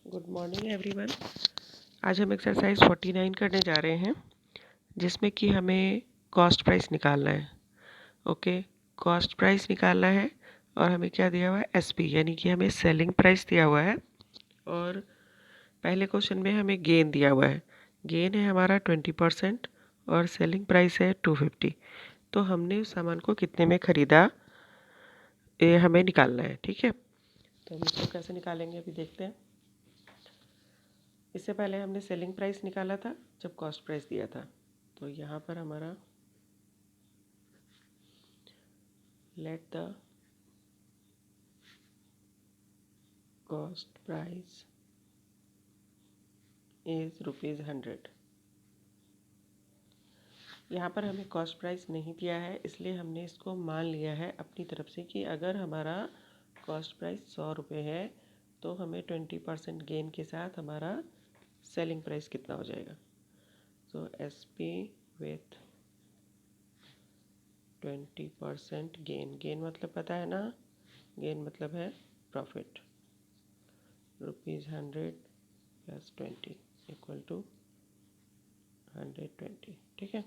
Good morning everyone. आज हम exercise 49 करने जा रहे हैं, जिसमें कि हमें कॉस्ट प्राइस निकालना है। ओके, कॉस्ट प्राइस निकालना है और हमें क्या दिया हुआ है, एसपी, यानी कि हमें सेलिंग प्राइस दिया हुआ है। और पहले क्वेश्चन में हमें गेन दिया हुआ है। गेन है हमारा 20% और सेलिंग प्राइस है 250। तो हमने उस सामान को कितने में ख़रीदा, ये हमें निकालना है। ठीक है, तो हम इसको कैसे निकालेंगे अभी देखते हैं। इससे पहले हमने सेलिंग प्राइस निकाला था जब कॉस्ट प्राइस दिया था। तो यहाँ पर हमारा let the cost price is ₹100। यहाँ पर हमें कॉस्ट प्राइस नहीं दिया है, इसलिए हमने इसको मान लिया है अपनी तरफ से कि अगर हमारा कॉस्ट प्राइस ₹100 है तो हमें 20% गेन के साथ हमारा सेलिंग प्राइस कितना हो जाएगा। So S P with 20% gain. Gain मतलब पता है ना, गेन मतलब है प्रॉफिट। ₹100 + 20 = 120। ठीक है,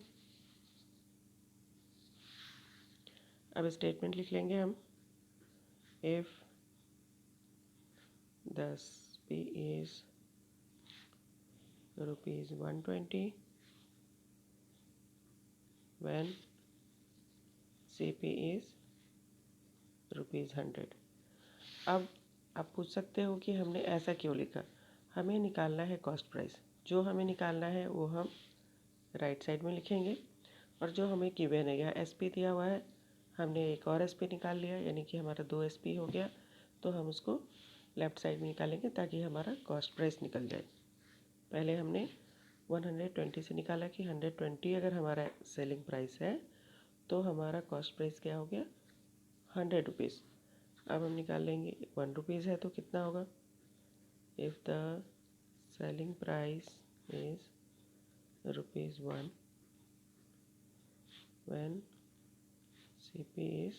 अब स्टेटमेंट लिख लेंगे हम। If the SP is ₹120 when CP is ₹100। अब आप पूछ सकते हो कि हमने ऐसा क्यों लिखा। हमें निकालना है कॉस्ट प्राइस। जो हमें निकालना है वो हम राइट साइड में लिखेंगे, और जो हमें गिवन है, यहाँ SP दिया हुआ है, हमने एक और SP निकाल लिया, यानी कि हमारा 2 SP हो गया। तो हम उसको लेफ़्ट साइड में निकालेंगे ताकि हमारा कॉस्ट प्राइस निकल जाए। पहले हमने 120 से निकाला कि 120 अगर हमारा सेलिंग प्राइस है तो हमारा कॉस्ट प्राइस क्या हो गया, ₹100। अब हम निकाल लेंगे, ₹1 है तो कितना होगा। If the selling price is ₹1 when CP is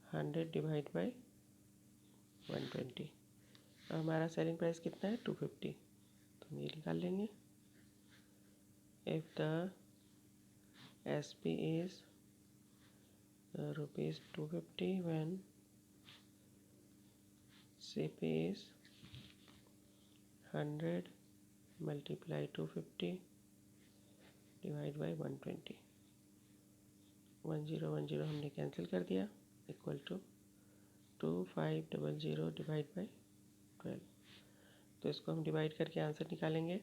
100 divide by 120। अब हमारा सेलिंग प्राइस कितना है, 250। तो हम ये निकाल लेंगे। If the SP is ₹250 when CP is 100 multiply 250 divide by 120। 1010 हमने कैंसिल कर दिया, इक्वल टू 2500 डिवाइड बाई 12। तो इसको हम डिवाइड करके आंसर निकालेंगे,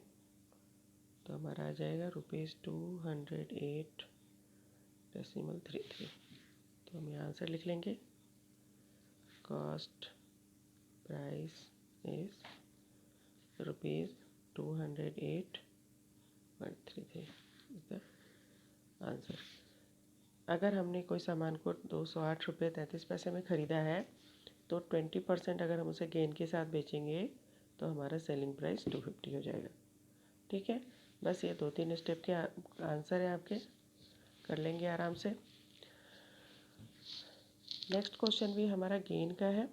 तो हमारा आ जाएगा ₹208.33। तो हम यहाँ आंसर लिख लेंगे। Cost price is ₹208.33 is the answer. अगर हमने कोई सामान को ₹208.33 में ख़रीदा है तो 20% अगर हम उसे गेन के साथ बेचेंगे तो हमारा सेलिंग प्राइस 250 हो जाएगा। ठीक है, बस ये 2-3 स्टेप के आंसर है आपके, कर लेंगे आराम से। नेक्स्ट क्वेश्चन भी हमारा गेन का है,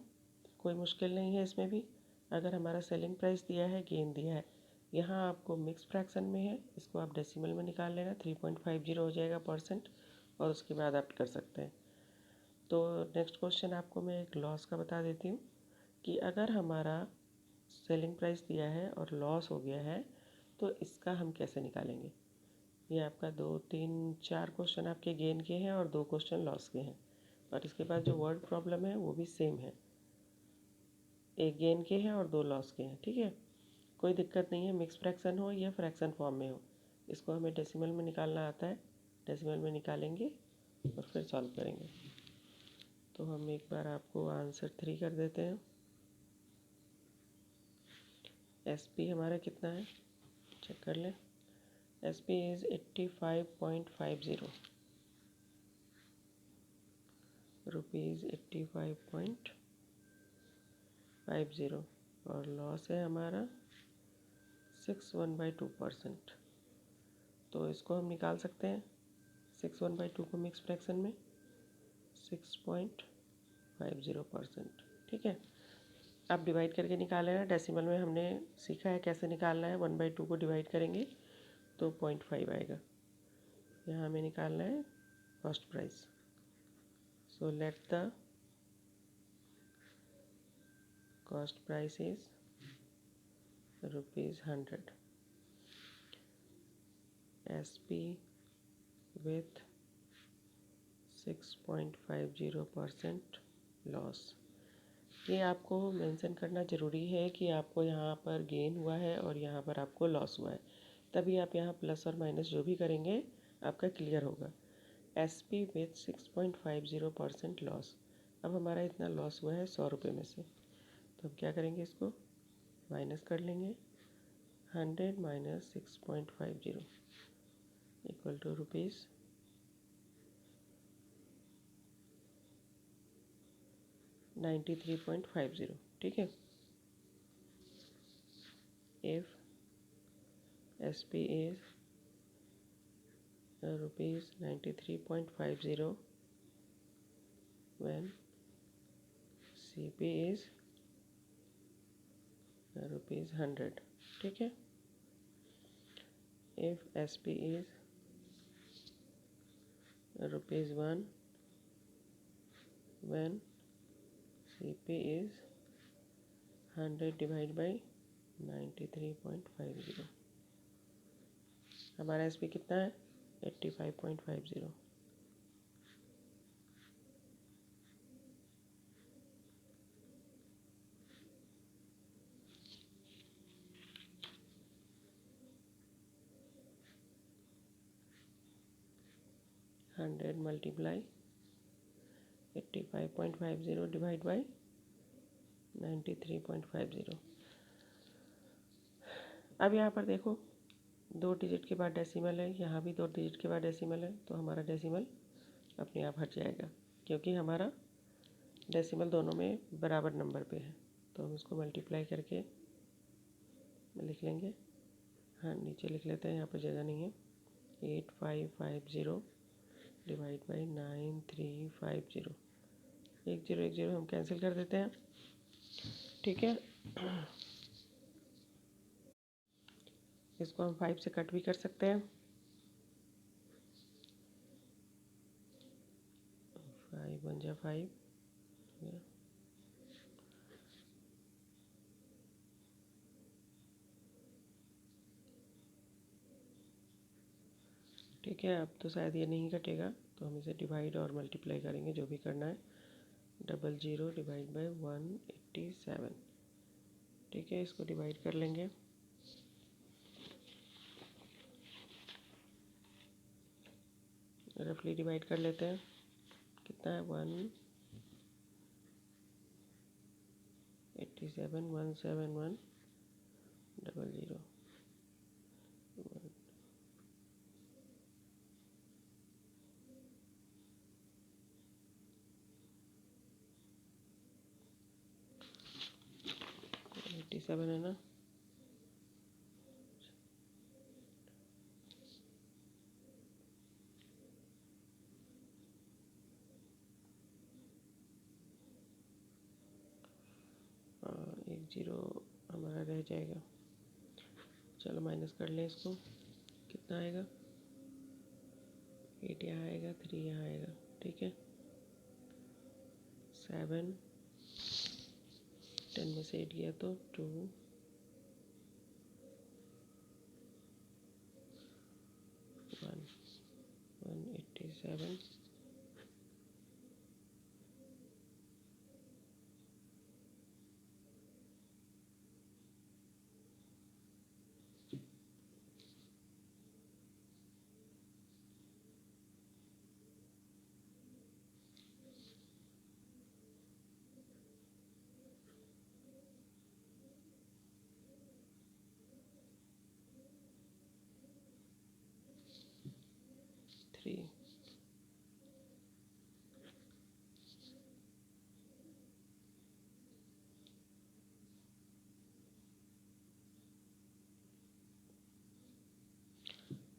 कोई मुश्किल नहीं है इसमें भी। अगर हमारा सेलिंग प्राइस दिया है, गेन दिया है, यहाँ आपको मिक्स फ्रैक्शन में है, इसको आप डेसिमल में निकाल लेना, 3.50 हो जाएगा परसेंट, और उसके बाद आप कर सकते हैं। तो नेक्स्ट क्वेश्चन आपको मैं एक लॉस का बता देती हूँ कि अगर हमारा सेलिंग प्राइस दिया है और लॉस हो गया है तो इसका हम कैसे निकालेंगे। ये आपका 2-3-4 क्वेश्चन आपके गेन के हैं और 2 क्वेश्चन लॉस के हैं, और इसके बाद जो वर्ड प्रॉब्लम है वो भी सेम है, एक गेन के हैं और 2 लॉस के हैं। ठीक है, कोई दिक्कत नहीं है, मिक्स फ्रैक्शन हो या फ्रैक्शन फॉर्म में हो, इसको हमें डेसिमल में निकालना आता है। डेसिमल में निकालेंगे और फिर सॉल्व करेंगे। तो हम एक बार आपको आंसर 3 कर देते हैं। SP हमारा कितना है, चेक कर लें। SP इज़ 85.50 ₹85.50, और लॉस है हमारा 61/2%। तो इसको हम निकाल सकते हैं, 61/2 को मिक्स फ्रैक्शन में 6.50%। ठीक है, आप डिवाइड करके निकाल लेना। डेसिमल में हमने सीखा है कैसे निकालना है। 1/2 को डिवाइड करेंगे तो 0.5 आएगा। यहाँ हमें निकालना है cost price. So let the cost price is ₹100. SP with 6.50% loss. ये आपको मेंशन करना ज़रूरी है कि आपको यहाँ पर गेन हुआ है और यहाँ पर आपको लॉस हुआ है, तभी आप यहाँ प्लस और माइनस जो भी करेंगे आपका क्लियर होगा। SP with 6.50% loss. अब हमारा इतना लॉस हुआ है 100 रुपये में से, तो हम क्या करेंगे, इसको माइनस कर लेंगे। 100 माइनस 6.50 इक्वल टू रुपीज़ 93.50। ठीक है। If SP is rupees 93.50 when CP is rupees 100। ठीक है। If SP is rupees 1 when CP is 100 divide by 93.50। हमारा SP कितना है, 85.50। Hundred multiply 85.50 divide by 93.50। अब यहाँ पर देखो 2 डिजिट के बाद डेसिमल है, यहाँ भी 2 डिजिट के बाद डेसिमल है, तो हमारा डेसिमल अपने आप हट जाएगा क्योंकि हमारा डेसिमल दोनों में बराबर नंबर पे है। तो हम इसको मल्टीप्लाई करके लिख लेंगे। हाँ, नीचे लिख लेते हैं, यहाँ पर जगह नहीं है। 8550 डिवाइड बाई 9350। 1 0 1 0 हम कैंसिल कर देते हैं। ठीक है। इसको हम 5 से कट भी कर सकते हैं। 5 1 जा 5। ठीक है। अब तो शायद ये नहीं कटेगा, तो हम इसे डिवाइड और मल्टीप्लाई करेंगे, जो भी करना है। 00 डिवाइड बाई 187। ठीक है, इसको डिवाइड कर लेंगे। रफली डिवाइड कर लेते हैं। कितना है, 187 171 00। 87 है ना। हाँ, 1 0 हमारा रह जाएगा। चलो माइनस कर लें इसको। कितना आएगा, 8 यहाँ आएगा, 3 यहाँ आएगा। ठीक है। 7 10 में से 8 गया तो 2 1 187। थ्री।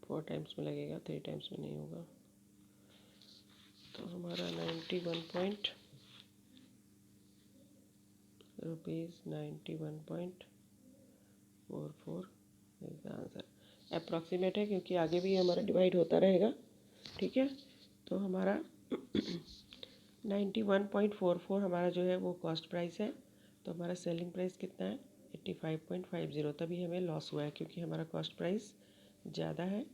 फोर टाइम्स में लगेगा, 3 टाइम्स में नहीं होगा। तो हमारा 91 point ₹91.44 is the answer. Approximate है क्योंकि आगे भी हमारा डिवाइड होता रहेगा, ठीक है। तो हमारा 91.44 हमारा जो है वो कॉस्ट प्राइस है। तो हमारा सेलिंग प्राइस कितना है? 85.50। तभी हमें लॉस हुआ है क्योंकि हमारा कॉस्ट प्राइस ज़्यादा है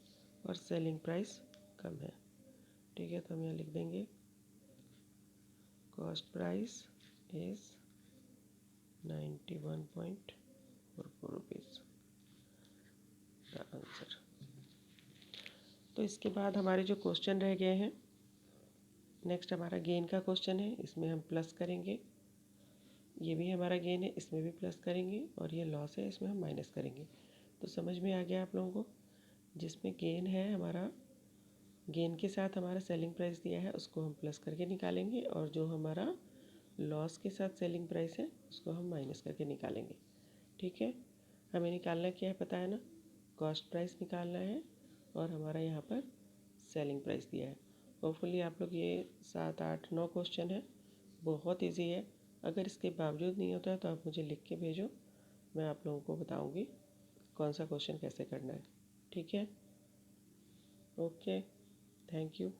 और सेलिंग प्राइस कम है, ठीक है। तो हम यहाँ लिख देंगे cost price is 91.44 rupees the answer. तो इसके बाद हमारे जो क्वेश्चन रह गए हैं, नेक्स्ट हमारा गेन का क्वेश्चन है। इसमें हम प्लस करेंगे, ये भी हमारा गेन है, इसमें भी प्लस करेंगे, और ये लॉस है, इसमें हम माइनस करेंगे। तो समझ में आ गया आप लोगों को? जिसमें गेन है हमारा, गेन के साथ हमारा सेलिंग प्राइस दिया है उसको हम प्लस करके निकालेंगे, और जो हमारा लॉस के साथ सेलिंग प्राइस है उसको हम माइनस करके निकालेंगे, ठीक है। हमें निकालना क्या है पता है ना? कॉस्ट प्राइस निकालना है और हमारा यहाँ पर सेलिंग प्राइस दिया है। होपफुली आप लोग ये 7, 8, 9 क्वेश्चन है, बहुत इजी है। अगर इसके बावजूद नहीं होता है तो आप मुझे लिख के भेजो, मैं आप लोगों को बताऊँगी कौन सा क्वेश्चन कैसे करना है, ठीक है। Okay, thank you.